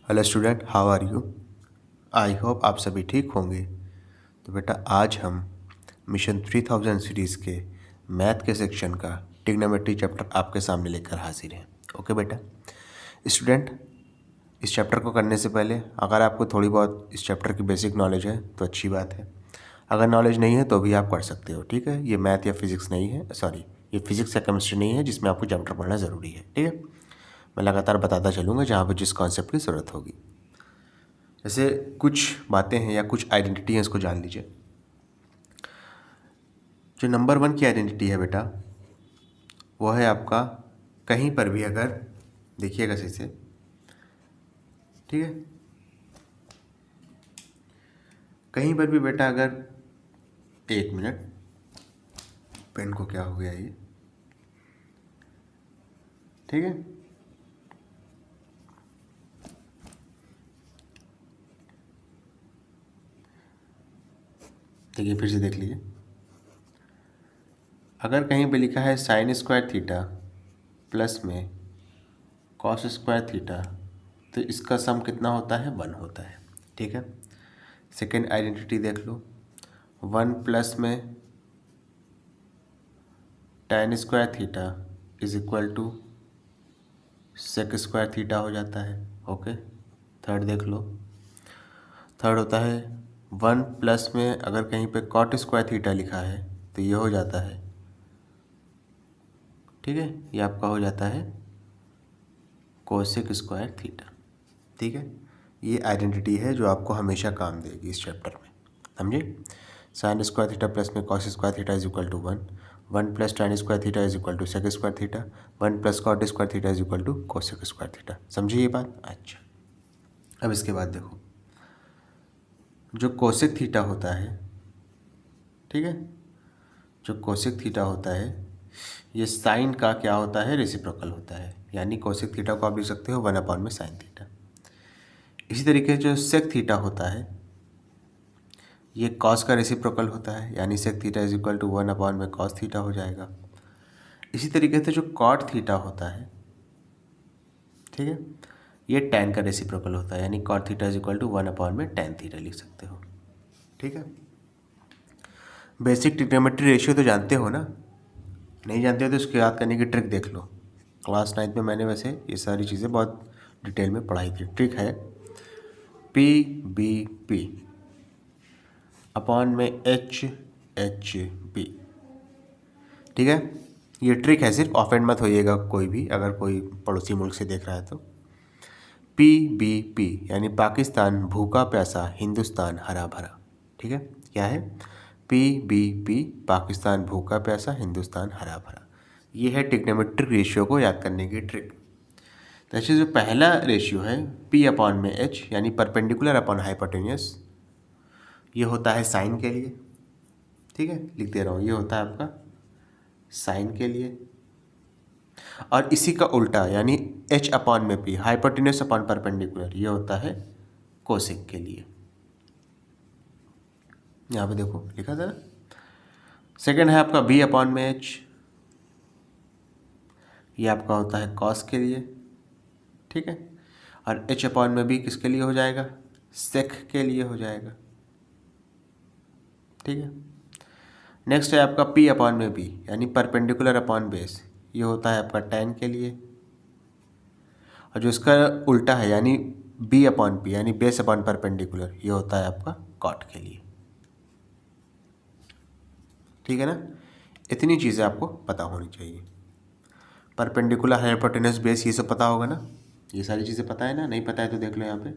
Hello student, how are you? I hope आप सभी ठीक होंगे। तो बेटा आज हम मिशन 3000 सीरीज़ के मैथ के सेक्शन का ट्रिग्नोमेट्री चैप्टर आपके सामने लेकर हाजिर हैं। ओके बेटा स्टूडेंट, इस चैप्टर को करने से पहले अगर आपको थोड़ी बहुत इस चैप्टर की बेसिक नॉलेज है तो अच्छी बात है। अगर नॉलेज नहीं है तो भी आप कर सकते हो, ठीक है। ये मैथ या फिज़िक्स नहीं है, सॉरी ये फिज़िक्स या केमिस्ट्री नहीं है जिसमें आपको चैप्टर पढ़ना ज़रूरी है, ठीक है। मैं लगातार बताता चलूँगा जहाँ पर जिस कॉन्सेप्ट की ज़रूरत होगी। जैसे कुछ बातें हैं या कुछ आइडेंटिटी हैं, इसको जान लीजिए। जो नंबर 1 की आइडेंटिटी है बेटा, वो है आपका कहीं पर भी अगर, देखिएगा सही से, ठीक है। कहीं पर भी बेटा अगर, एक मिनट, पेन को क्या हो गया ये, ठीक है। देखिए फिर से देख लीजिए। अगर कहीं पे लिखा है साइन स्क्वायर थीटा प्लस में कॉस स्क्वायर थीटा, तो इसका सम कितना होता है? 1 होता है, ठीक है। सेकेंड आइडेंटिटी देख लो, 1 प्लस में tan square theta is equal to sec square theta हो जाता है, ओके। थर्ड देख लो, थर्ड होता है 1 प्लस में अगर कहीं पे कॉट स्क्वायर थीटा लिखा है तो ये हो जाता है, ठीक है, ये आपका हो जाता है कोसेक स्क्वायर थीटा, ठीक है। ये आइडेंटिटी है जो आपको हमेशा काम देगी इस चैप्टर में, समझे। साइन स्क्वायर थीटा प्लस में cos square theta is equal to 1 plus tan square theta is equal to sec square theta, 1 plus cot square theta is equal to cosec square theta. समझिए ये बात? अच्छा, अब इसके बाद देखो, जो कोसेक थीटा होता है, ठीक है, जो कोसेक थीटा होता है ये साइन का क्या होता है? रेसिप्रोकल होता है। यानी कोसेक थीटा को आप लिख सकते हो 1 में साइन थीटा। इसी तरीके से जो सेक थीटा होता है ये कॉस का रेसिप्रोकल होता है, यानी sec theta is equal to 1 में कॉस थीटा हो जाएगा। इसी तरीके से जो कॉट थीटा होता है, ठीक है, ये टैन का रेसिप्रोकल होता है, यानी cot theta is equal to 1 में टैन थीटा लिख सकते हो, ठीक है। बेसिक ट्रिग्नोमेट्री रेशियो तो जानते हो ना? नहीं जानते हो तो इसको याद करने की ट्रिक देख लो। क्लास 9 में मैंने वैसे ये सारी चीज़ें बहुत डिटेल में पढ़ाई थी। ट्रिक है PBP अपॉन में HHB, ठीक है। ये ट्रिक है, सिर्फ ऑफेंड मत होइएगा कोई भी, अगर कोई पड़ोसी मुल्क से देख रहा है तो। PBP यानी पाकिस्तान भूखा प्यासा, हिंदुस्तान हरा भरा, ठीक है। क्या है? PBP पाकिस्तान भूखा प्यासा, हिंदुस्तान हरा भरा। ये है ट्रिग्नोमेट्रिक रेशियो को याद करने की ट्रिक। तो ऐसे जो पहला रेशियो है P अपॉन में H यानी परपेंडिकुलर अपॉन हाइपोटेन्यूस, ये होता है साइन के लिए, ठीक है, लिख दे रहा हूँ, ये होता है आपका साइन के लिए। और इसी का उल्टा यानी H अपॉन में P हाइपोटेन्यूस अपॉन परपेंडिकुलर, ये होता है कोसेक के लिए। यहाँ पे देखो लिखा था ना। सेकेंड है आपका B अपॉन में H, ये आपका होता है कॉस के लिए, ठीक है। और H अपॉन में B किसके लिए हो जाएगा? सेक के लिए हो जाएगा, ठीक है। नेक्स्ट है आपका P अपॉन में B यानी परपेंडिकुलर अपॉन बेस, ये होता है आपका टैन के लिए। और जो इसका उल्टा है यानी B अपॉन P यानी बेस अपॉन परपेंडिकुलर, ये होता है आपका कॉट के लिए, ठीक है ना। इतनी चीज़ें आपको पता होनी चाहिए। परपेंडिकुलर, हाइपोटेन्यूस, बेस, ये सब पता होगा ना? ये सारी चीज़ें पता है ना? नहीं पता है तो देख लो, यहाँ पे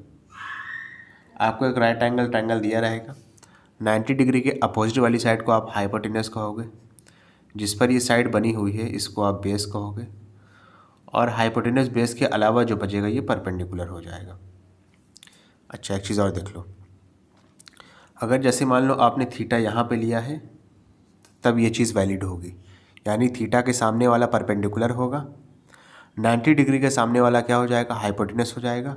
आपको एक राइट एंगल ट्रायंगल दिया रहेगा। 90 डिग्री के अपोजिट वाली साइड को आप हाइपोटेन्यूस कहोगे, जिस पर ये साइड बनी हुई है इसको आप बेस कहोगे, और हाइपोटेन्यूस बेस के अलावा जो बचेगा ये परपेंडिकुलर हो जाएगा। अच्छा, एक चीज़ और देख लो, अगर जैसे मान लो आपने थीटा यहाँ पे लिया है तब ये चीज़ वैलिड होगी, यानी थीटा के सामने वाला परपेंडिकुलर होगा, 90 डिग्री के सामने वाला क्या हो जाएगा? हाइपोटेन्यूस हो जाएगा।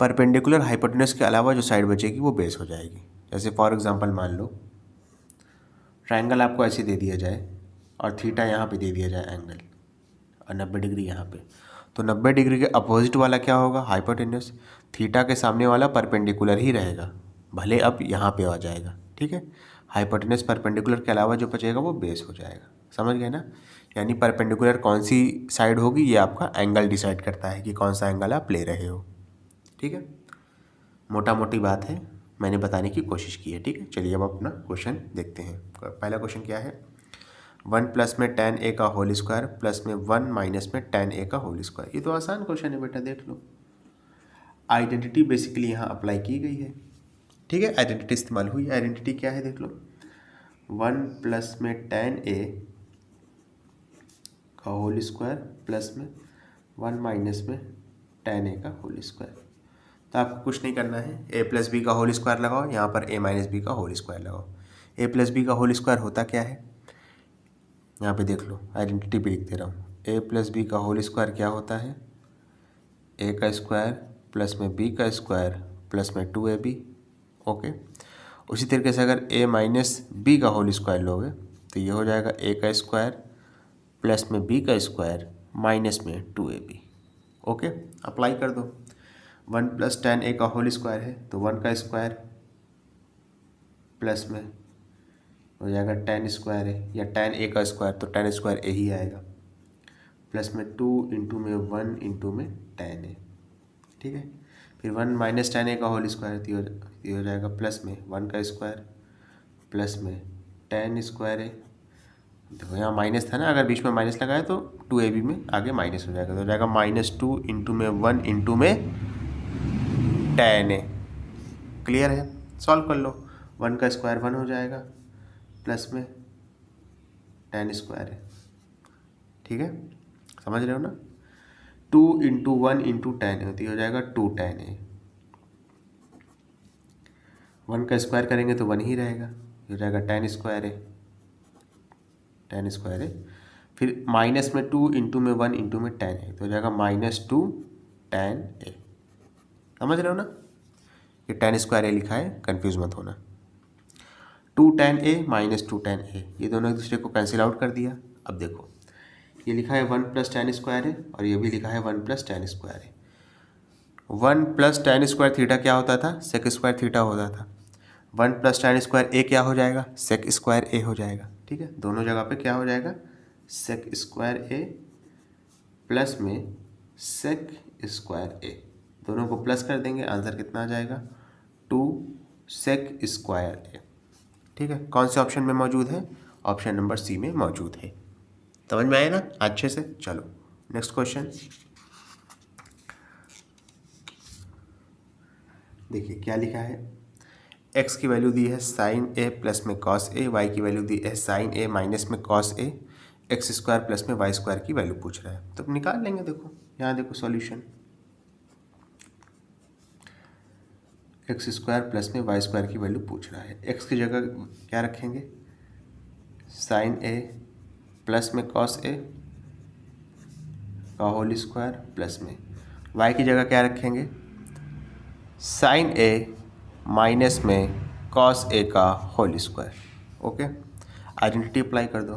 परपेंडिकुलर हाइपोटेन्यूस के अलावा जो साइड बचेगी वो बेस हो जाएगी। जैसे फॉर एग्जांपल मान लो ट्रायंगल आपको ऐसे दे दिया जाए और थीटा यहाँ पे दे दिया जाए एंगल, और 90 डिग्री यहाँ पे, तो 90 डिग्री के अपोजिट वाला क्या होगा? हाइपोटेन्यूस। थीटा के सामने वाला परपेंडिकुलर ही रहेगा, भले अब यहाँ पे आ जाएगा, ठीक है। हाइपोटेनस परपेंडिकुलर के अलावा जो बचेगा वो बेस हो जाएगा, समझ गए ना। यानी परपेंडिकुलर कौन सी साइड होगी ये आपका एंगल डिसाइड करता है कि कौन सा एंगल आप ले रहे हो, ठीक है। मोटा मोटी बात है, मैंने बताने की कोशिश की है, ठीक है। चलिए अब अपना क्वेश्चन देखते हैं। पहला क्वेश्चन क्या है, 1 प्लस में tan a का होल स्क्वायर प्लस में 1 माइनस में tan a का होल स्क्वायर। ये तो आसान क्वेश्चन है बेटा, देख लो। आइडेंटिटी बेसिकली यहाँ अप्लाई की गई है, ठीक है। आइडेंटिटी इस्तेमाल हुई। आइडेंटिटी क्या है देख लो, 1 प्लस में tan a का होल स्क्वायर प्लस में 1 माइनस में tan a का होल स्क्वायर। तो आपको कुछ नहीं करना है, a प्लस बी का होल स्क्वायर लगाओ, यहाँ पर a माइनस बी का होल स्क्वायर लगाओ। a प्लस बी का होल स्क्वायर होता क्या है, यहाँ पे देख लो, आइडेंटिटी पे लिख दे रहा हूँ। a प्लस बी का होल स्क्वायर क्या होता है, a का स्क्वायर प्लस में b का स्क्वायर प्लस में 2ab, ओके। उसी तरीके से अगर a माइनस बी का होल स्क्वायर लोगे तो ये हो जाएगा a का स्क्वायर प्लस में b का स्क्वायर माइनस में 2ab, ओके। अप्लाई कर दो। 1 प्लस tan a का होल स्क्वायर है तो 1 का स्क्वायर प्लस में हो जाएगा tan स्क्वायर है, या tan a का स्क्वायर तो tan स्क्वायर a ही आएगा, प्लस में 2 इंटू में 1 इंटू में tan a, ठीक है। फिर 1 माइनस tan a का होल स्क्वायर तो ये हो जाएगा प्लस में 1 का स्क्वायर प्लस में tan स्क्वायर है। देखो यहाँ माइनस था ना, अगर बीच में माइनस लगाया तो 2ab में आगे माइनस हो जाएगा, तो हो जाएगा -2 इंटू में 1 इंटू में tan a। क्लियर है, सॉल्व कर लो। 1 का स्क्वायर 1 हो जाएगा प्लस में tan स्क्वायर है, ठीक है, समझ रहे हो ना। 2 इंटू 1 इंटू tan a होती हो जाएगा 2 tan a। 1 का स्क्वायर करेंगे तो 1 ही रहेगा, हो जाएगा tan स्क्वायर है, tan स्क्वायर है। फिर माइनस में 2 इंटू में 1 इंटू में tan a तो हो जाएगा -2 tan a। समझ रहे हो ना, ये tan स्क्वायर a लिखा है, कंफ्यूज मत होना। 2 tan a minus 2 tan a, ये दोनों एक दूसरे को कैंसिल आउट कर दिया। अब देखो ये लिखा है 1 प्लस tan स्क्वायर है और ये भी लिखा है 1 प्लस tan स्क्वायर है। 1 प्लस tan स्क्वायर थीटा क्या होता था, सेक स्क्वायर थीटा होता था। 1 प्लस tan स्क्वायर a क्या हो जाएगा, सेक स्क्वायर a हो जाएगा, ठीक है। दोनों जगह पे क्या हो जाएगा, सेक स्क्वायर a प्लस में सेक स्क्वायर a, दोनों को प्लस कर देंगे, आंसर कितना आ जाएगा 2 सेक स्क्वायर a, ठीक है। कौन से ऑप्शन में मौजूद है, ऑप्शन नंबर सी में मौजूद है। समझ में आया ना अच्छे से। चलो नेक्स्ट क्वेश्चन देखिए क्या लिखा है। x की वैल्यू दी है साइन a प्लस में कॉस a, y की वैल्यू दी है साइन a माइनस में cos a, x square plus में वाई स्क्वायर की वैल्यू पूछ रहा है, तो निकाल लेंगे। देखो यहाँ देखो सॉल्यूशन, एक्स स्क्वायर प्लस में वाई स्क्वायर की वैल्यू पूछ रहा है। एक्स की जगह क्या रखेंगे, साइन a प्लस में कॉस a का होल स्क्वायर प्लस में y की जगह क्या रखेंगे, साइन a माइनस में कॉस a का whole square, okay. Identity apply कर दो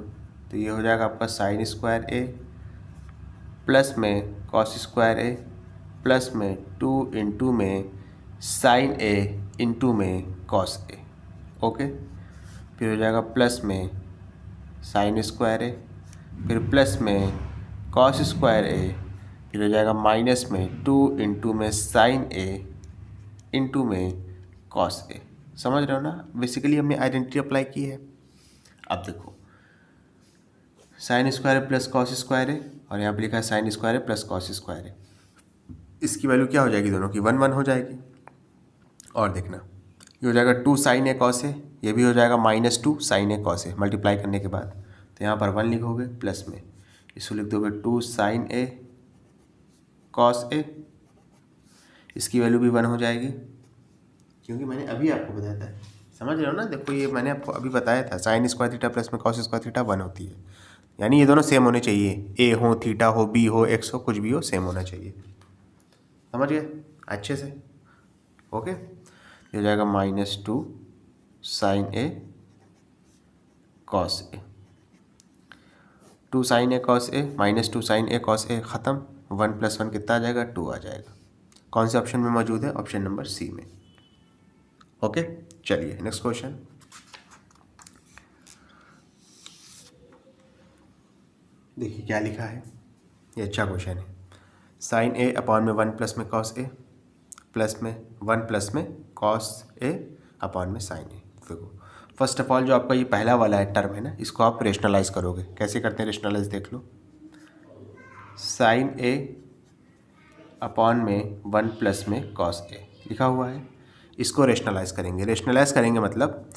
तो ये हो जाएगा आपका साइन स्क्वायर a प्लस में कॉस स्क्वायर a प्लस में 2 इंटू में साइन a इंटू में कॉस a, ओके। फिर हो जाएगा प्लस में साइन स्क्वायर a, फिर प्लस में कॉस स्क्वायर a, फिर हो जाएगा माइनस में 2 इंटू में साइन a इंटू में कॉस a। समझ रहे हो ना, बेसिकली हमने आइडेंटिटी अप्लाई की है। अब देखो sine square plus cos square है और यहाँ पे लिखा है sine square plus cos square है, इसकी वैल्यू क्या हो जाएगी, दोनों की 1 1 हो जाएगी। और देखना ये हो जाएगा 2 साइन a कॉस a, ये भी हो जाएगा -2 sine a cos a, multiply करने के बाद तो यहाँ पर 1 लिखोगे प्लस में इसको लिख दोगे 2 साइन a कॉस a, इसकी वैल्यू भी 1 हो जाएगी, क्योंकि मैंने अभी आपको बताया था। समझ रहे हो ना, देखो ये मैंने आपको अभी बताया था साइन स्क्वायर थीटा प्लस में कॉस स्क्वायर थीटा 1 होती है, यानी ये दोनों सेम होने चाहिए, ए हो थीटा हो बी हो एक्स हो कुछ भी हो, सेम होना चाहिए। समझ गए अच्छे से, ओके। ये हो जाएगा -2 sine a cos a, 2 sine a cos a -2 sine a cos a ख़त्म, 1 + 1 कितना आ जाएगा 2 आ जाएगा, कौन से ऑप्शन में मौजूद है? ऑप्शन नंबर सी में। ओके, चलिए नेक्स्ट क्वेश्चन। देखिए क्या लिखा है, ये अच्छा क्वेश्चन है। साइन ए अपॉन में 1 प्लस में कॉस ए प्लस में 1 प्लस में कॉस ए अपॉन में साइन ए। देखो फर्स्ट ऑफ ऑल जो आपका ये पहला वाला है टर्म है ना, इसको आप रेशनलाइज करोगे। कैसे करते हैं रेशनलाइज, देख लो। साइन ए अपॉन में 1 प्लस में कॉस ए लिखा हुआ है, इसको रेशनलाइज करेंगे। रेशनलाइज करेंगे मतलब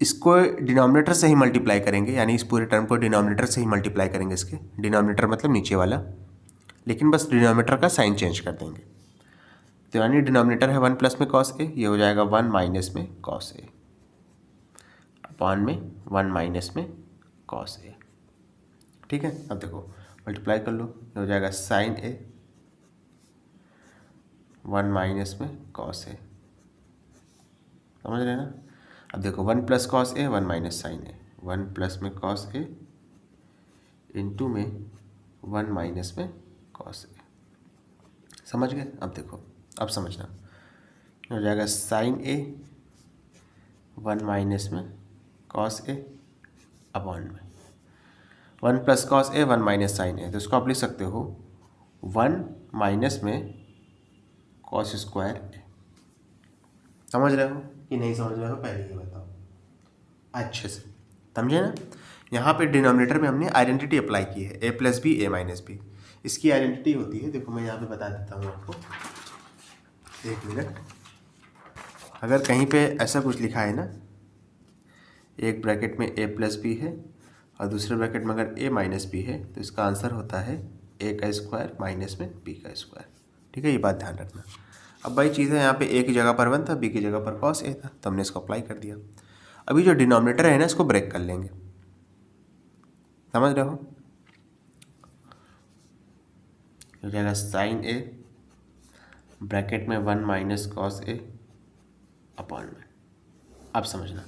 इसको डिनोमिनेटर से ही मल्टीप्लाई करेंगे, यानी इस पूरे टर्म को डिनोमिनेटर से ही मल्टीप्लाई करेंगे। इसके डिनोमिनेटर मतलब नीचे वाला, लेकिन बस डिनोमिनेटर का साइन चेंज कर देंगे। तो यानी डिनोमिनेटर है 1 प्लस में कॉस ए, ये हो जाएगा 1 माइनस में कॉस ए अपॉन में 1 माइनस में कॉस ए। ठीक है, अब देखो मल्टीप्लाई कर लो, ये हो जाएगा साइन ए 1 माइनस में कॉस ए। समझ रहे ना? अब देखो 1 plus cos A 1 minus sign A, 1 plus में कॉस ए इंटू में 1 माइनस में कॉस ए। समझ गए? अब देखो, अब समझना, हो जाएगा साइन ए 1 माइनस में कॉस ए अपॉन में 1 plus cos A 1 minus sign ए। तो इसको आप लिख सकते हो 1 माइनस में कॉस स्क्वायर ए। समझ रहे हो कि नहीं समझ रहे हो, पहले ये बताओ अच्छे से, समझे ना? यहाँ पे डिनोमिनेटर में हमने आइडेंटिटी अप्लाई की है, ए प्लस बी ए माइनस बी। इसकी आइडेंटिटी होती है, देखो मैं यहाँ पे बता देता हूँ आपको, एक मिनट। अगर कहीं पे ऐसा कुछ लिखा है ना, एक ब्रैकेट में ए प्लस बी है और दूसरे ब्रैकेट में अगर ए माइनस बी है, तो इसका आंसर होता है ए का स्क्वायर माइनस में बी का स्क्वायर। ठीक है, ये बात ध्यान रखना। अब भाई चीज़ है, यहाँ पे ए की जगह पर 1 था, बी की जगह पर कॉस ए था, तो हमने इसको अप्लाई कर दिया। अभी जो डिनोमिनेटर है ना, इसको ब्रेक कर लेंगे। समझ रहे हो? हो जाएगा साइन ए ब्रैकेट में 1 माइनस कॉस ए अपॉन में। अब समझना,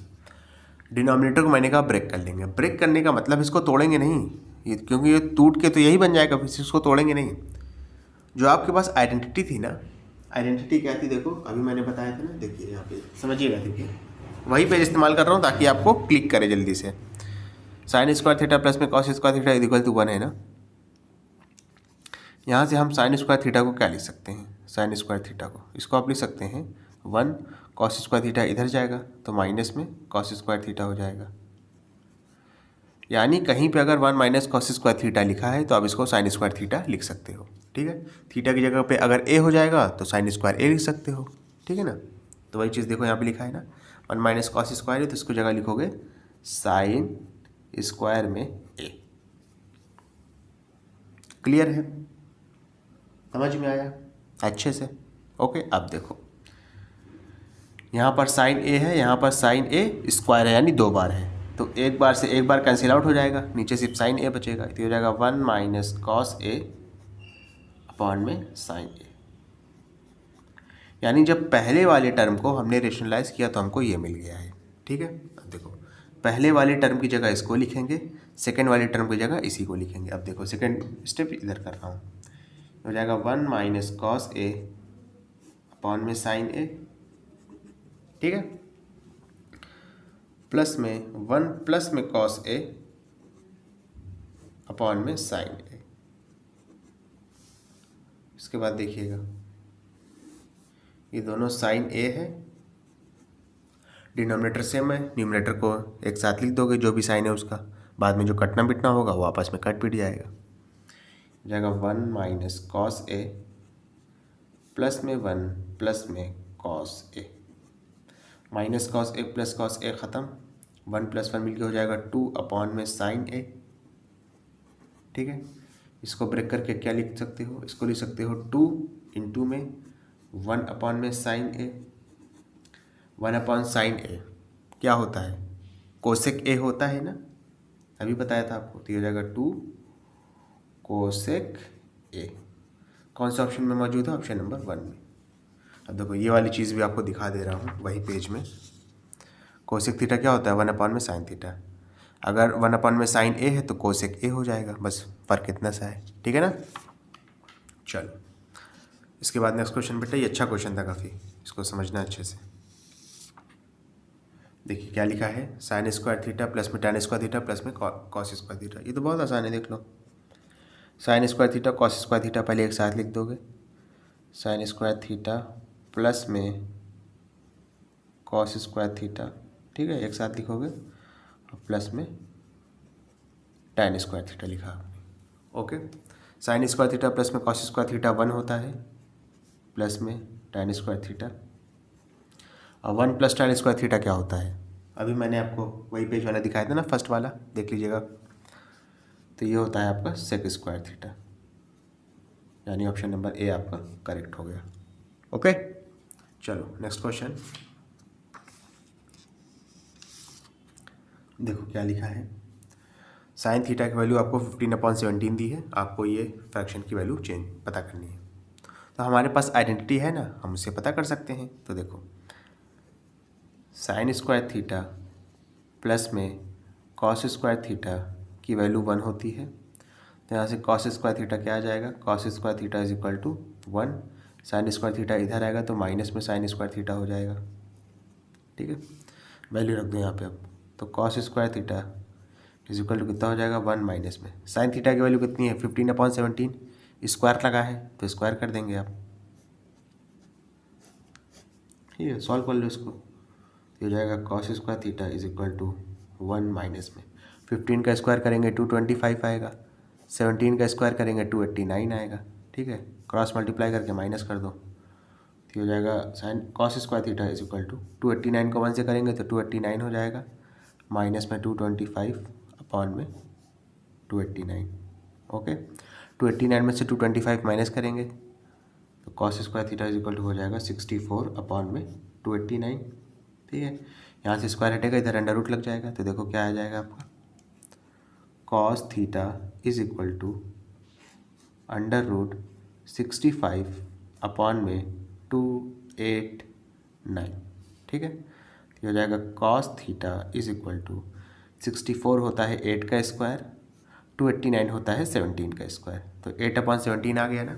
डिनोमिनेटर को मैंने कहा ब्रेक कर लेंगे। ब्रेक करने का मतलब इसको तोड़ेंगे नहीं, ये क्योंकि ये टूट के तो यही बन जाएगा, फिर इसको तोड़ेंगे नहीं। जो आपके पास आइडेंटिटी थी ना, आइडेंटिटी क्या थी? देखो अभी मैंने बताया था ना, देखिए यहाँ पे समझिएगा, देखिए वही पेज इस्तेमाल कर रहा हूँ ताकि आपको क्लिक करे जल्दी से। साइन स्क्वायर थीटा प्लस में cos square theta equal to 1 है ना। यहाँ से हम साइन स्क्वायर थीटा को क्या लिख सकते हैं? साइन स्क्वायर थीटा को इसको आप लिख सकते हैं 1 कॉस स्क्वायर थीटा इधर जाएगा तो माइनस में कॉस स्क्वायर थीटा हो जाएगा। यानी कहीं पे अगर 1 माइनस कॉस स्क्वायर थीटा लिखा है तो आप इसको साइन स्क्वायर थीटा लिख सकते हो। ठीक है, थीटा की जगह पे अगर ए हो जाएगा तो साइन स्क्वायर ए लिख सकते हो। ठीक है ना? तो वही चीज़ देखो यहाँ पे लिखा है ना, 1 माइनस कॉस स्क्वायर है तो इसको जगह लिखोगे साइन स्क्वायर में ए। क्लियर है? समझ में आया अच्छे से? ओके, अब देखो यहाँ पर साइन ए है, यहाँ पर साइन ए स्क्वायर है, यानी 2 बार है, तो एक बार से एक बार कैंसिल आउट हो जाएगा, नीचे सिर्फ साइन ए बचेगा। तो हो जाएगा 1 माइनस कॉस ए अपॉन में साइन ए। यानी जब पहले वाले टर्म को हमने रेशनलाइज किया तो हमको ये मिल गया है। ठीक है, अब देखो पहले वाले टर्म की जगह इसको लिखेंगे, सेकेंड वाले टर्म की जगह इसी को लिखेंगे। अब देखो सेकेंड स्टेप इधर कर रहा हूँ, हो जाएगा 1 माइनस कॉस ए अपॉन में साइन ए। ठीक है, प्लस में 1 प्लस में कॉस ए अपॉन में साइन ए। इसके बाद देखिएगा ये दोनों साइन ए है, डिनोमिनेटर सेम है, न्यूमरेटर को एक साथ लिख दोगे जो भी साइन है उसका, बाद में जो कटना पिटना होगा वो आपस में कट पिट जाएगा। जाएगा 1 माइनस कॉस ए प्लस में 1 प्लस में cos A, minus cos A plus cos A ख़त्म, 1 प्लस 1 मिलकर हो जाएगा 2 अपॉन में साइन ए। ठीक है, इसको ब्रेक करके क्या लिख सकते हो? इसको लिख सकते हो 2 इंटू में 1 अपॉन में साइन ए। 1 अपॉन साइन ए क्या होता है? कोसेक ए होता है ना, अभी बताया था आपको। तो ये हो जाएगा 2 कोसेक ए। कौन सा ऑप्शन में मौजूद है? ऑप्शन नंबर 1 में। अब देखो ये वाली चीज़ भी आपको दिखा दे रहा हूँ वही पेज में। कोसेक थीटा क्या होता है? 1 अपॉन में साइन थीटा। अगर 1 अपॉन में साइन ए है तो कोसेक ए हो जाएगा, बस फ़र्क इतना सा है। ठीक है ना? चलो इसके बाद नेक्स्ट क्वेश्चन बेटा, ये अच्छा क्वेश्चन था काफ़ी, इसको समझना अच्छे से। देखिए क्या लिखा है, साइन स्क्वायर थीटा प्लस में tan स्क्वायर थीटा प्लस में कॉस स्क्वायर थीटा। ये तो बहुत आसान है, देख लो। Sine square theta cos square theta पहले एक साथ लिख दोगे, साइन स्क्वायर थीटा प्लस में कॉस स्क्वायर थीटा, ठीक है, एक साथ लिखोगे, और प्लस में tan स्क्वायर थीटा लिखा आपने। Okay, sign square theta plus में कॉस स्क्वायर थीटा 1 होता है, प्लस में tan स्क्वायर थीटा, और 1 प्लस tan स्क्वायर थीटा क्या होता है, अभी मैंने आपको वही पेज वाला दिखाया था ना, फर्स्ट वाला, देख लीजिएगा। तो ये होता है आपका सेक स्क्वायर थीटा, यानी ऑप्शन नंबर ए आपका करेक्ट हो गया। ओके, चलो नेक्स्ट क्वेश्चन देखो क्या लिखा है। साइन थीटा की वैल्यू आपको 15/17 दी है, आपको ये फ्रैक्शन की वैल्यू चेंज पता करनी है। तो हमारे पास आइडेंटिटी है ना, हम उसे पता कर सकते हैं। तो देखो, साइन स्क्वायर थीटा प्लस में कॉस स्क्वायर थीटा की वैल्यू 1 होती है। तो यहाँ से कॉस स्क्वायर थीटा क्या आ जाएगा, cos square theta is equal to 1, sine square theta इधर आएगा तो माइनस में साइन स्क्वायर थीटा हो जाएगा, ठीक है। वैल्यू रख दो यहाँ पे अब, तो cos square theta is equal to कितना हो जाएगा, 1 माइनस में साइन थीटा की वैल्यू कितनी है, 15/17, स्क्वायर लगा है तो स्क्वायर कर देंगे आप, ठीक है। सॉल्व कर लो इसको, तो हो जाएगा cos square theta is equal to 1 minus में 15 का स्क्वायर करेंगे 225 आएगा, 17 का स्क्वायर करेंगे 289 आएगा, ठीक है। क्रॉस मल्टीप्लाई करके माइनस कर दो, तो हो जाएगा sine cos square theta is equal to 289 को 1 से करेंगे तो 289 हो जाएगा, माइनस में 225 अपॉन में 289। ओके, 289 में से 225 माइनस करेंगे तो cos square theta is equal to हो जाएगा 64 अपॉन में 289, ठीक है। यहाँ से स्क्वायर हटेगा, इधर अंडर रूट लग जाएगा, तो देखो क्या आ जाएगा आपका, cos theta is equal to under root 65 upon में 289, ठीक है। ये हो जाएगा cos theta is equal to 64 होता है 8 का स्क्वायर, 289 होता है 17 का स्क्वायर, तो 8/17 आ गया ना।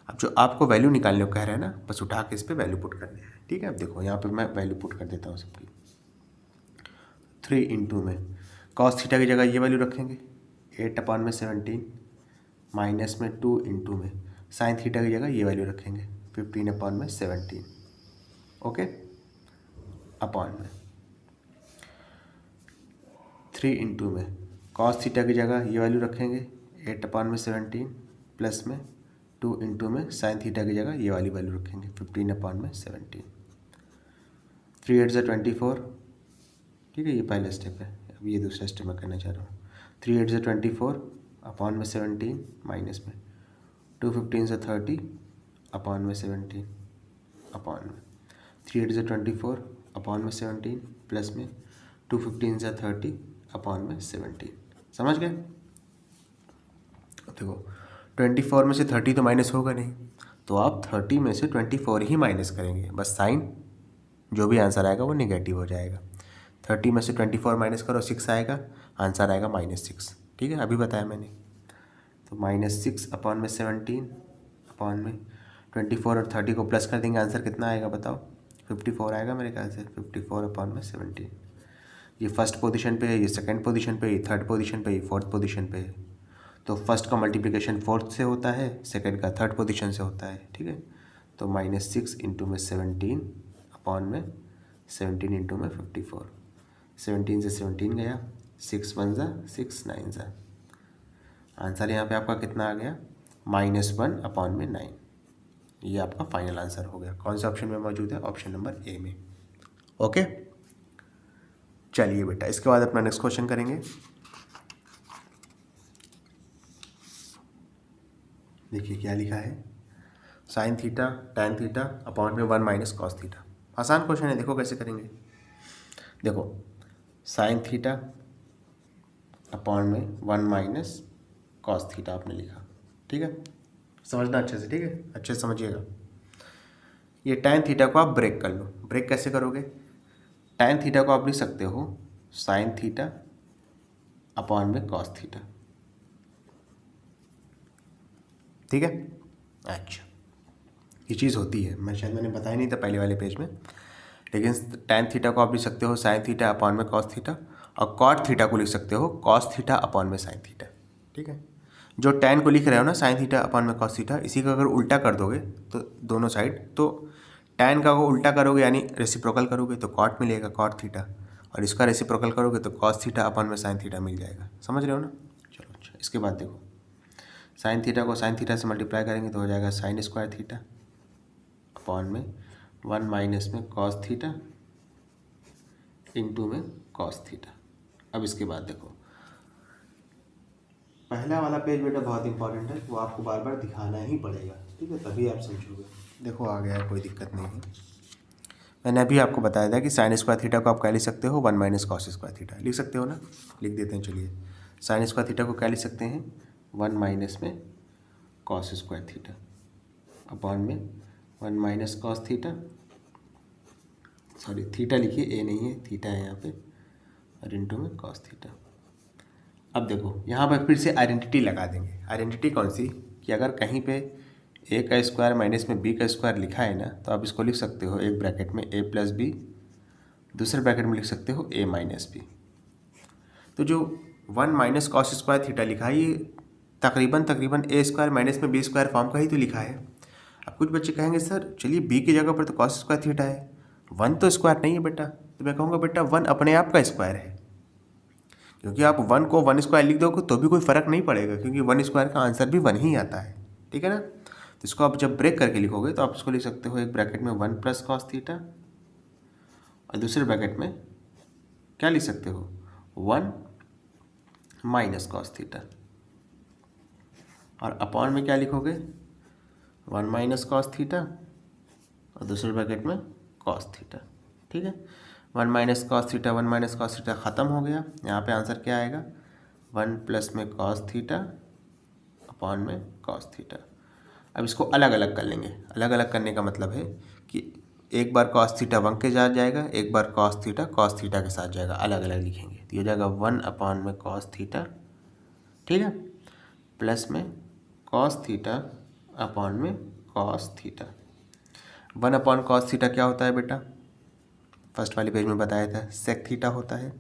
अब जो आपको वैल्यू निकालने को कह रहे हैं ना, बस उठा के इस पर वैल्यू पुट करनी है, ठीक है। अब देखो यहाँ पे मैं वैल्यू पुट कर देता हूँ सबकी। 3 इंटू में कॉस थीटा की जगह ये वैल्यू रखेंगे 8/17, माइनस में 2 इंटू में साइन थीटा की जगह ये वैल्यू रखेंगे 15/17, ओके, अपॉन में 3 इंटू में कॉस थीटा की जगह ये वैल्यू रखेंगे 8/17, प्लस में 2 इंटू में साइन थीटा की जगह ये वाली वैल्यू रखेंगे 15/17। 3 8 ज़ा 24, ठीक है, ये पहला स्टेप है। अब ये दूसरा स्टेप मैं करना चाह रहा हूँ। 3 8 ज़ा 24 अपॉन में 17, माइनस में 2 15 ज़ा 30 अपॉन में 17, अपॉन में 3 8 ज़ा 24 अपॉन में 17, प्लस में 2 15 ज़ा 30 अपॉन में 17। समझ गए। देखो 24 में से 30 तो माइनस होगा नहीं, तो आप 30 में से 24 ही माइनस करेंगे, बस साइन जो भी आंसर आएगा वो निगेटिव हो जाएगा। 30 में से 24 माइनस करो 6 आएगा, आंसर आएगा -6, ठीक है, अभी बताया मैंने। तो -6 अपॉन में 17 अपॉन में 24 और 30 को प्लस कर देंगे, आंसर कितना आएगा बताओ, 54 आएगा मेरे ख्याल से। 54 अपॉन में 17, ये फर्स्ट पोजीशन पे है, ये सेकंड पोजीशन पे, ये थर्ड पोजीशन पे, ये फोर्थ पोजीशन पे है। तो फर्स्ट का मल्टीप्लिकेशन फोर्थ से होता है, सेकंड का थर्ड पोजीशन से होता है, ठीक है। तो -6 इंटू में 17 अपॉन में 17 इंटू में 54, 17 से 17 गया, 6 1 ज़ा 6 9 ज़ा, आंसर यहाँ पे आपका कितना आ गया, -1 अपॉन में 9। ये आपका फाइनल आंसर हो गया। कौन से ऑप्शन में मौजूद है, ऑप्शन नंबर ए में। ओके, चलिए बेटा इसके बाद अपना नेक्स्ट क्वेश्चन करेंगे। देखिए क्या लिखा है, sine theta tan theta upon में 1 माइनस कॉस थीटा। आसान क्वेश्चन है, देखो कैसे करेंगे। देखो साइन थीटा अपॉन में 1 माइनस कॉस थीटा आपने लिखा, ठीक है, समझना अच्छे से, ठीक है, अच्छे से समझिएगा। ये टैन थीटा को आप ब्रेक कर लो। ब्रेक कैसे करोगे, टैन थीटा को आप लिख सकते हो साइन थीटा अपॉन में कॉस थीटा, ठीक है। अच्छा ये चीज़ होती है, मैंने बताया नहीं था पहले वाले पेज में। लेकिन tan थीटा को आप लिख सकते हो sin थीटा अपॉन में cos थीटा, और cot थीटा को लिख सकते हो cos थीटा अपॉन में sin थीटा। ठीक है, जो tan को लिख रहे हो ना sin थीटा अपॉन में cos थीटा, इसी का अगर उल्टा कर दोगे तो दोनों साइड, तो tan का को उल्टा करोगे यानी रेसिप्रोकल करोगे तो cot मिलेगा cot थीटा, और इसका रेसिप्रोकल करोगे तो cos थीटा अपॉन में sin थीटा मिल जाएगा। समझ रहे हो ना? चलो अच्छा, इसके बाद देखो sin थीटा को sin थीटा से मल्टीप्लाई करेंगे तो हो जाएगा sin स्क्वायर थीटा अपॉन में 1 माइनस में cos थीटा इंटू में cos थीटा। अब इसके बाद देखो पहला वाला पेज बेटा बहुत इंपॉर्टेंट है, वो आपको बार बार दिखाना ही पड़ेगा, ठीक है, तभी आप समझोगे। देखो आ गया है, कोई दिक्कत नहीं है। मैंने अभी आपको बताया था कि साइन स्क्वायर थीटा को आप क्या लिख सकते हो 1 माइनस कॉस स्क्वायर थीटा, लिख सकते हो ना? लिख देते हैं, चलिए। साइन स्क्वायर थीटा को क्या लिख सकते हैं 1 माइनस में कॉस स्क्वायर थीटा अपॉन में 1 minus cos theta, sorry theta लिखिए, ए नहीं है, थीटा है यहाँ पे, और इंटू में कॉस थीटा। अब देखो यहाँ पर फिर से आइडेंटिटी लगा देंगे। आइडेंटिटी कौन सी, कि अगर कहीं पे ए का स्क्वायर माइनस में बी का स्क्वायर लिखा है ना, तो आप इसको लिख सकते हो एक ब्रैकेट में ए प्लस बी, दूसरे ब्रैकेट में लिख सकते हो ए माइनस बी। तो जो 1 माइनस कॉस स्क्वायर थीटा लिखा है, ये तकरीबन ए स्क्वायर माइनस में बी स्क्वायर फॉर्म का ही तो लिखा है। अब कुछ बच्चे कहेंगे सर चलिए बी की जगह पर तो कॉस स्क्वायर थीटा है, 1 तो स्क्वायर नहीं है बेटा। तो मैं कहूँगा बेटा 1 अपने आप का स्क्वायर है, क्योंकि आप 1 को 1 स्क्वायर लिख दोगे तो भी कोई फ़र्क नहीं पड़ेगा, क्योंकि 1 स्क्वायर का आंसर भी 1 ही आता है। ठीक है ना? तो इसको आप जब ब्रेक करके लिखोगे तो आप इसको लिख सकते हो एक ब्रैकेट में 1 प्लस कॉस थीटा, और दूसरे ब्रैकेट में क्या लिख सकते हो 1 माइनस कॉस थीटा, और अपॉन में क्या लिखोगे 1 माइनस कॉस थीटा और दूसरे ब्रैकेट में कॉस थीटा। ठीक है, 1 minus cos theta 1 minus cos theta ख़त्म हो गया। यहाँ पे आंसर क्या आएगा 1 प्लस में कॉस थीटा अपॉन में कॉस थीटा। अब इसको अलग अलग कर लेंगे। अलग अलग करने का मतलब है कि एक बार कॉस थीटा 1 के साथ जाएगा, एक बार कॉस थीटा के साथ जाएगा, अलग अलग लिखेंगे तो ये जाएगा 1 अपॉन में कॉस थीटा, ठीक है, प्लस में कॉस थीटा अपॉन में cos theta. 1 upon cos theta क्या होता है बेटा, फर्स्ट वाले पेज में बताया था सेक थीटा होता है,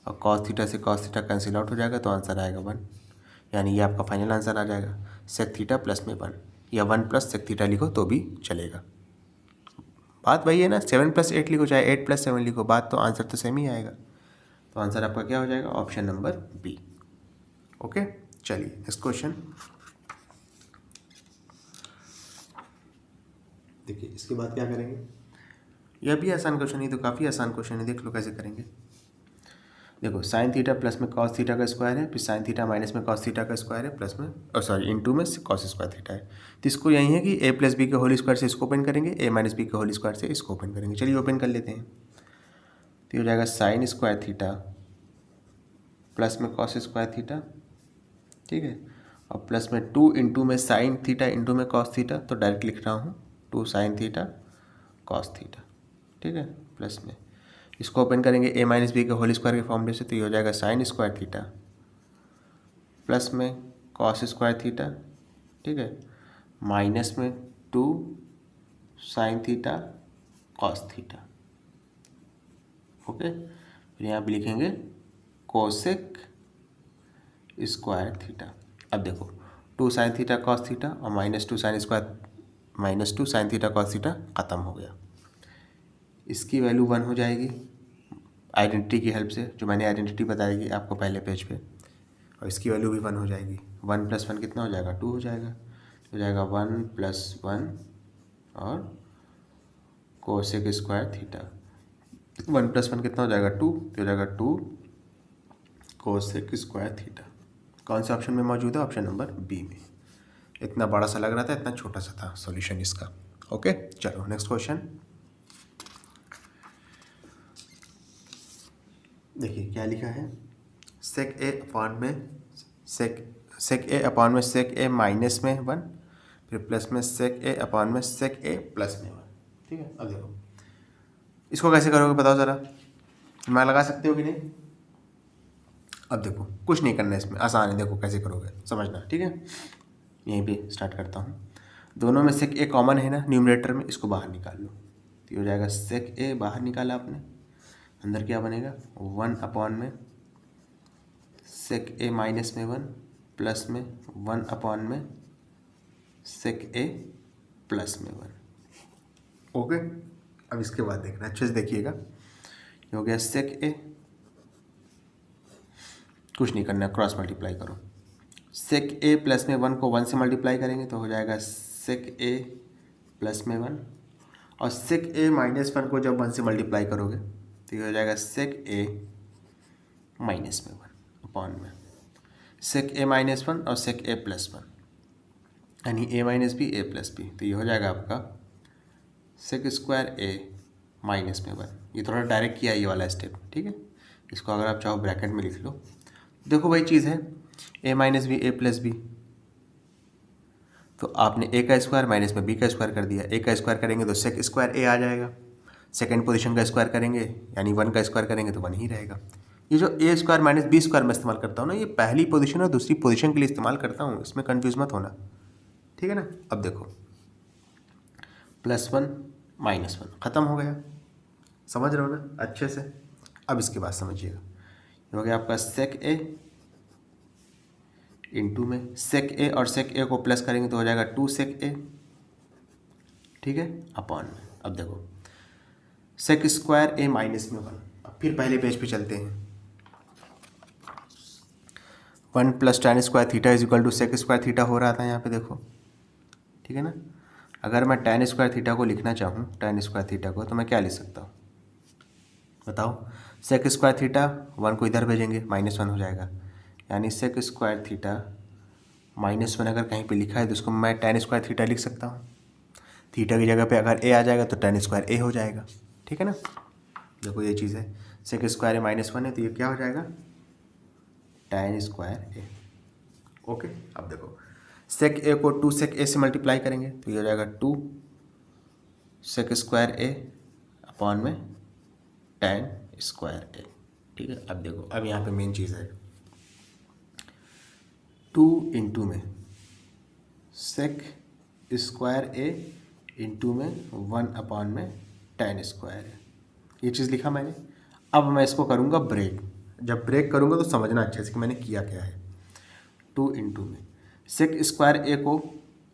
और कॉस थीटा से कॉस थीटा कैंसिल आउट हो जाएगा तो आंसर आएगा 1, यानी ये आपका फाइनल आंसर आ जाएगा सेक थीटा प्लस में 1, या 1 प्लस सेक थीटा लिखो तो भी चलेगा। बात वही है ना, 7 प्लस 8 लिखो चाहे 8 प्लस 7 लिखो, बात तो आंसर तो सेम ही आएगा। तो आंसर आपका क्या हो जाएगा ऑप्शन नंबर बी। ओके, चलिए नेक्स्ट क्वेश्चन देखिए। इसके बाद क्या करेंगे, यह भी आसान क्वेश्चन है, तो काफ़ी आसान क्वेश्चन है, देख लो कैसे करेंगे। देखो साइन थीटा प्लस में कॉस थीटा का स्क्वायर है, फिर साइन थीटा माइनस में कॉस थीटा का स्क्वायर है, प्लस में सॉरी इंटू में कॉस स्क्वायर थीटा है। तो इसको यही है कि ए प्लस बी के होल स्क्वायर से इसको ओपन करेंगे, ए माइनस बी के होल स्क्वायर से इसको ओपन करेंगे। चलिए ओपन कर लेते हैं। तो हो जाएगा साइन स्क्वायर थीटा प्लस में कॉस स्क्वायर थीटा, ठीक है, और प्लस में 2 इंटू में साइन थीटा इंटू में कॉस थीटा, तो डायरेक्ट लिख रहा हूँ 2 साइन थीटा कॉस थीटा, ठीक है, प्लस में इसको ओपन करेंगे ए माइनस बी के होल स्क्वायर के फॉर्मूले से, तो ये हो जाएगा साइन स्क्वायर थीटा प्लस में कॉस स्क्वायर थीटा, ठीक है, माइनस में 2 sine theta cos theta. Okay, फिर यहाँ पे लिखेंगे कोसेक स्क्वायर थीटा। अब देखो 2 साइन थीटा कॉस थीटा और -2 साइन थीटा कॉस थीटा ख़त्म हो गया। इसकी वैल्यू 1 हो जाएगी आइडेंटिटी की हेल्प से, जो मैंने आइडेंटिटी बताएगी आपको पहले पेज पे, और इसकी वैल्यू भी 1 हो जाएगी। 1 + 1 कितना हो जाएगा 2 हो जाएगा, तो हो जाएगा 1 + 1 और कोसेक स्क्वायर थीटा। 1 + 1 कितना हो जाएगा 2, तो हो जाएगा 2 कोसेक स्क्वायर थीटा। कौन से ऑप्शन में मौजूद है, ऑप्शन नंबर बी में। इतना बड़ा सा लग रहा था, इतना छोटा सा था सॉल्यूशन इसका। ओके, चलो नेक्स्ट क्वेश्चन देखिए क्या लिखा है। सेक ए अपॉन में सेक ए माइनस में 1, फिर प्लस में सेक ए अपॉन में सेक ए प्लस में 1, ठीक है। अब देखो इसको कैसे करोगे बताओ ज़रा, दिमाग लगा सकते हो कि नहीं। अब देखो कुछ नहीं करना है इसमें, आसान है, देखो कैसे करोगे समझना, ठीक है। यहीं पे स्टार्ट करता हूँ। दोनों में सेक ए कॉमन है ना न्यूमरेटर में, इसको बाहर निकाल लो तो ये हो जाएगा सेक ए, बाहर निकाला आपने, अंदर क्या बनेगा 1 अपॉन में सेक ए माइनस में 1 प्लस में 1 अपॉन में सेक ए प्लस में 1। ओके, अब इसके बाद देखना अच्छे से देखिएगा, ये हो गया सेक ए, कुछ नहीं करना, क्रॉस मल्टीप्लाई करो, सेक ए प्लस में 1 को 1 से मल्टीप्लाई करेंगे तो हो जाएगा सेक ए प्लस में 1, और सेक ए माइनस 1 को जब 1 से मल्टीप्लाई करोगे तो ये हो जाएगा सेक ए माइनस में 1 अपॉन में सेक ए माइनस 1 और सेक ए प्लस 1, यानी ए माइनस बी ए प्लस बी, तो ये हो जाएगा आपका सेक स्क्वायर ए माइनस में 1। ये थोड़ा डायरेक्ट किया ये वाला स्टेप, ठीक है। इसको अगर आप चाहो ब्रैकेट में लिख लो, देखो वही चीज़ है, ए माइनस बी ए प्लस बी, तो आपने ए का स्क्वायर माइनस में बी का स्क्वायर कर दिया, ए का स्क्वायर करेंगे तो सेक स्क्वायर ए आ जाएगा, सेकेंड पोजीशन का स्क्वायर करेंगे यानी 1 का स्क्वायर करेंगे तो 1 ही रहेगा। ये जो ए स्क्वायर माइनस बी स्क्वायर मैं इस्तेमाल करता हूँ ना, ये पहली पोजीशन और दूसरी पोजीशन के लिए इस्तेमाल करता हूँ, इसमें कन्फ्यूज मत होना, ठीक है ना। अब देखो +1 -1 ख़त्म हो गया, समझ रहे हो ना अच्छे से। अब इसके बाद समझिएगा, ये हो गया आपका सेक ए इंटू में सेक ए, और सेक ए को प्लस करेंगे तो हो जाएगा 2 सेक ए, ठीक है, अपॉन में। अब देखो सेक स्क्वायर ए माइनस में 1, अब फिर पहले पेज पे चलते हैं, 1 + tan square theta is equal to sec square theta हो रहा था यहाँ पे, देखो ठीक है ना। अगर मैं tan स्क्वायर थीटा को लिखना चाहूँ, tan स्क्वायर थीटा को, तो मैं क्या लिख सकता हूँ बताओ। सेक स्क्वायर थीटा 1 को इधर भेजेंगे -1 हो जाएगा, यानी सेक स्क्वायर थीटा -1 अगर कहीं पे लिखा है तो उसको मैं tan स्क्वायर थीटा लिख सकता हूँ। थीटा की जगह पे अगर ए आ जाएगा तो tan स्क्वायर ए हो जाएगा, ठीक है ना। देखो ये चीज़ है, सेक स्क्वायर ए -1 है तो ये क्या हो जाएगा tan स्क्वायर ए। ओके, अब देखो सेक ए को 2 सेक ए से मल्टीप्लाई करेंगे तो ये हो जाएगा 2 सेक स्क्वायर ए अपॉन में tan स्क्वायर ए, ठीक है। अब देखो, अब यहाँ पे मेन चीज़ है 2 इंटू में सेक स्क्वायर ए इंटू में 1 अपॉन में tan स्क्वायर ए, ये चीज़ लिखा मैंने। अब मैं इसको करूँगा ब्रेक, जब ब्रेक करूँगा तो समझना अच्छे से कि मैंने किया क्या है। 2 इंटू में सेक स्क्वायर ए को,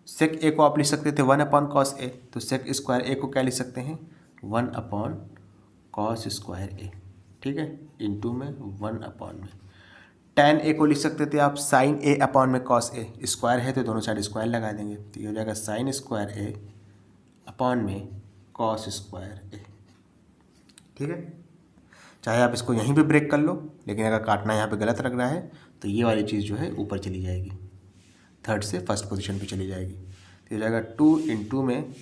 सेक ए को आप लिख सकते थे 1 अपॉन कॉस ए, तो सेक स्क्वायर ए को क्या लिख सकते हैं 1 अपॉन कॉस स्क्वायर ए, ठीक है, इंटू में 1 अपॉन में tan ए को लिख सकते थे आप साइन ए अपॉन में कॉस ए, स्क्वायर है तो दोनों साइड स्क्वायर लगा देंगे तो ये हो जाएगा साइन स्क्वायर ए अपॉन में कॉस स्क्वायर ए, ठीक है। चाहे आप इसको यहीं पे ब्रेक कर लो, लेकिन अगर काटना यहाँ पे गलत लग रहा है तो ये वाली चीज़ जो है ऊपर चली जाएगी, थर्ड से फर्स्ट पोजीशन पे चली जाएगी, तो हो जाएगा 2 इंटू में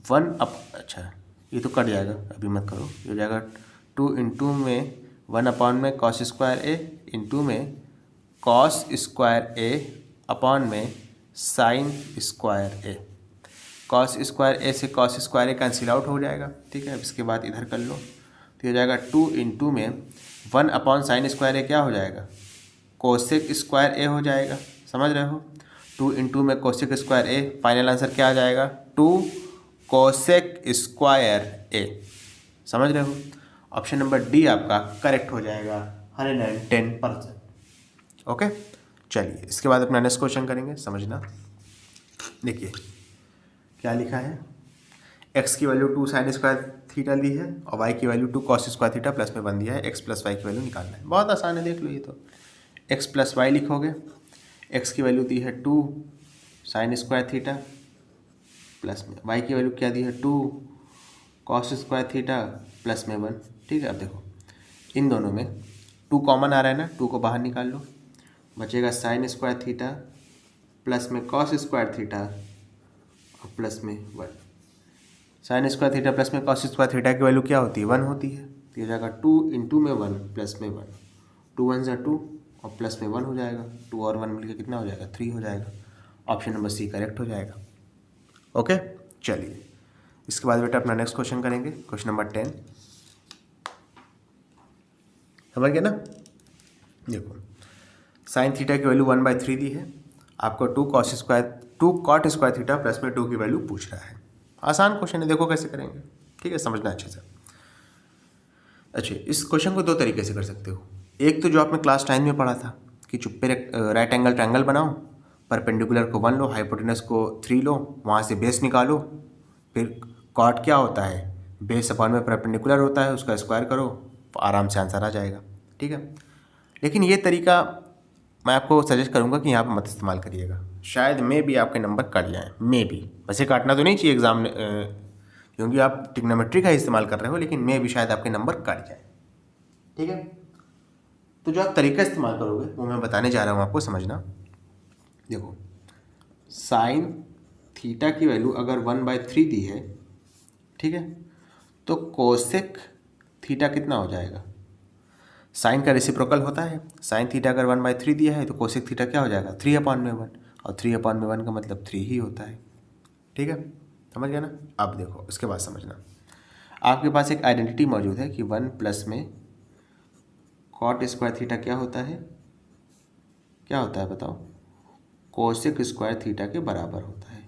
1 अच्छा ये तो कट जाएगा, अभी मत करो, ये हो जाएगा 2 इंटू में 1 अपॉन में कॉस स्क्वायर ए इंटू में कॉस स्क्वायर ए अपॉन में साइन स्क्वायर ए। कॉस स्क्वायर ए से कॉस स्क्वायर ए कैंसिल आउट हो जाएगा, ठीक है। अब इसके बाद इधर कर लो तो हो जाएगा 2 इंटू में 1 अपॉन साइन स्क्वायर ए क्या हो जाएगा कोसेक स्क्वायर ए हो जाएगा, समझ रहे हो। 2 इंटू में कोसेक स्क्वायर ए, फाइनल आंसर क्या आ जाएगा 2 कोसेक स्क्वायर ए, समझ रहे हो। ऑप्शन नंबर डी आपका करेक्ट हो जाएगा 110%। ओके, चलिए इसके बाद अपना नेक्स्ट क्वेश्चन करेंगे, समझना। देखिए क्या लिखा है, x की वैल्यू 2 साइन स्क्वायर थीटा ली है और y की value 2 cos square theta plus में बन दिया है, x प्लस y की वैल्यू निकालना है। बहुत आसान है, देख लो, ये तो x प्लस वाई लिखोगे, x की वैल्यू दी है 2 साइन स्क्वायर थीटा प्लस में y की वैल्यू क्या दी है 2 कॉस स्क्वायर थीटा प्लस में 1, ठीक है। अब देखो इन दोनों में 2 कॉमन आ रहा है ना, 2 को बाहर निकाल लो, बचेगा साइन स्क्वायर थीटा प्लस में कॉस स्क्वायर थीटा और प्लस में 1। साइन स्क्वायर थीटा प्लस में कॉस स्क्वायर थीटा की वैल्यू क्या होती है 1 होती है, तो ये जाएगा 2 इंटू में 1 प्लस में 1, 2 1 = 2 और प्लस में 1 हो जाएगा, 2 और 1 मिलकर कितना हो जाएगा 3 हो जाएगा। ऑप्शन नंबर सी करेक्ट हो जाएगा। ओके, चलिए इसके बाद बेटा अपना नेक्स्ट क्वेश्चन करेंगे, क्वेश्चन नंबर 10। समझ गए ना। देखो साइन थीटा की वैल्यू 1/3 दी है, आपको 2 cos square 2 cot square theta plus में 2 की वैल्यू पूछ रहा है। आसान क्वेश्चन है, देखो कैसे करेंगे, ठीक है, समझना अच्छे से। अच्छा, इस क्वेश्चन को दो तरीके से कर सकते हो। एक तो जो आपने क्लास 9 में पढ़ा था कि चुप्पे राइट एंगल ट्रायंगल बनाओ, परपेंडिकुलर को 1 लो, हाइपोटेनस को 3 लो, वहाँ से बेस निकालो, फिर कॉट क्या होता है, बेस अपॉन में परपेंडिकुलर होता है, उसका स्क्वायर करो, आराम से आंसर आ जाएगा, ठीक है। लेकिन ये तरीका मैं आपको सजेस्ट करूँगा कि यहाँ पर मत इस्तेमाल करिएगा, शायद मे भी आपके नंबर कट जाएँ, मे भी, वैसे काटना तो नहीं चाहिए एग्जाम क्योंकि आप ट्रिग्नोमेट्री का इस्तेमाल कर रहे हो, लेकिन मे भी शायद आपके नंबर कट जाए, ठीक है। तो जो आप तरीका इस्तेमाल करोगे वो मैं बताने जा रहा हूँ आपको, समझना। देखो, साइन थीटा की वैल्यू अगर 1/3 दी है, ठीक है, तो कोसेक थीटा कितना हो जाएगा, साइन का रेसिप्रोकल होता है, साइन थीटा अगर 1/3 दिया है तो कोसेक थीटा क्या हो जाएगा, 3/1, और 3/1 का मतलब 3 ही होता है, ठीक है, समझ गया ना। अब देखो इसके बाद समझना, आपके पास एक आइडेंटिटी मौजूद है कि 1 प्लस में कॉट स्क्वायर थीटा क्या होता है, क्या होता है बताओ, कोसेक स्क्वायर थीटा के बराबर होता है,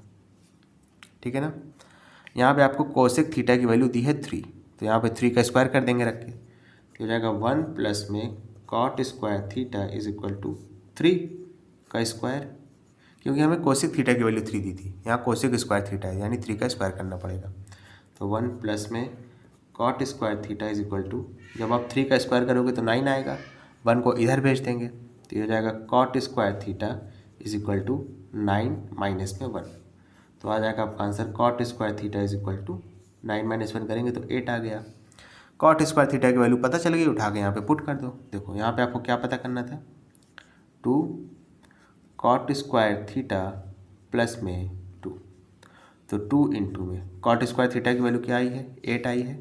ठीक है ना। यहाँ पे आपको कोसेक थीटा की वैल्यू दी है 3, तो यहाँ पे 3 का स्क्वायर कर देंगे रख के, तो हो जाएगा 1 प्लस में cot square theta is equal to 3 का स्क्वायर, क्योंकि हमें कोसेक थीटा की वैल्यू 3 दी थी, यहाँ कोसेक स्क्वायर थीटा है यानी 3 का स्क्वायर करना पड़ेगा, तो 1 प्लस में cot square theta is equal to, जब आप 3 का स्क्वायर करोगे तो 9 आएगा, 1 को इधर भेज देंगे तो ये हो जाएगा cot square theta is equal to 9 minus में 1, तो आ जाएगा आपका answer cot square theta is equal to 9 minus 1 करेंगे तो 8 आ गया। कॉट स्क्वायर थीटा की वैल्यू पता चल गई, उठा के यहाँ पे पुट कर दो। देखो यहाँ पे आपको क्या पता करना था, 2 कॉट स्क्वायर थीटा प्लस में 2, तो 2 इंटू में कॉट स्क्वायर थीटा की वैल्यू क्या आई है, 8 आई है,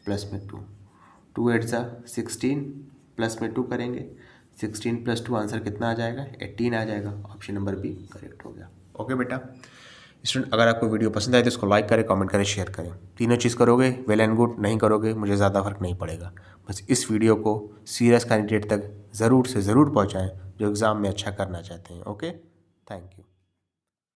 प्लस में 2, 2 8 सा 16, प्लस में 2 करेंगे, 16 प्लस 2 आंसर कितना आ जाएगा, 18 आ जाएगा। ऑप्शन नंबर बी करेक्ट हो गया। ओके बेटा, स्टूडेंट अगर आपको वीडियो पसंद आए तो इसको लाइक करें, कमेंट करें, शेयर करें, तीनों चीज़ करोगे वेल एंड गुड, नहीं करोगे मुझे ज़्यादा फर्क नहीं पड़ेगा। बस इस वीडियो को सीरियस कैंडिडेट तक ज़रूर से ज़रूर पहुँचाएँ जो एग्ज़ाम में अच्छा करना चाहते हैं। Okay, thank you.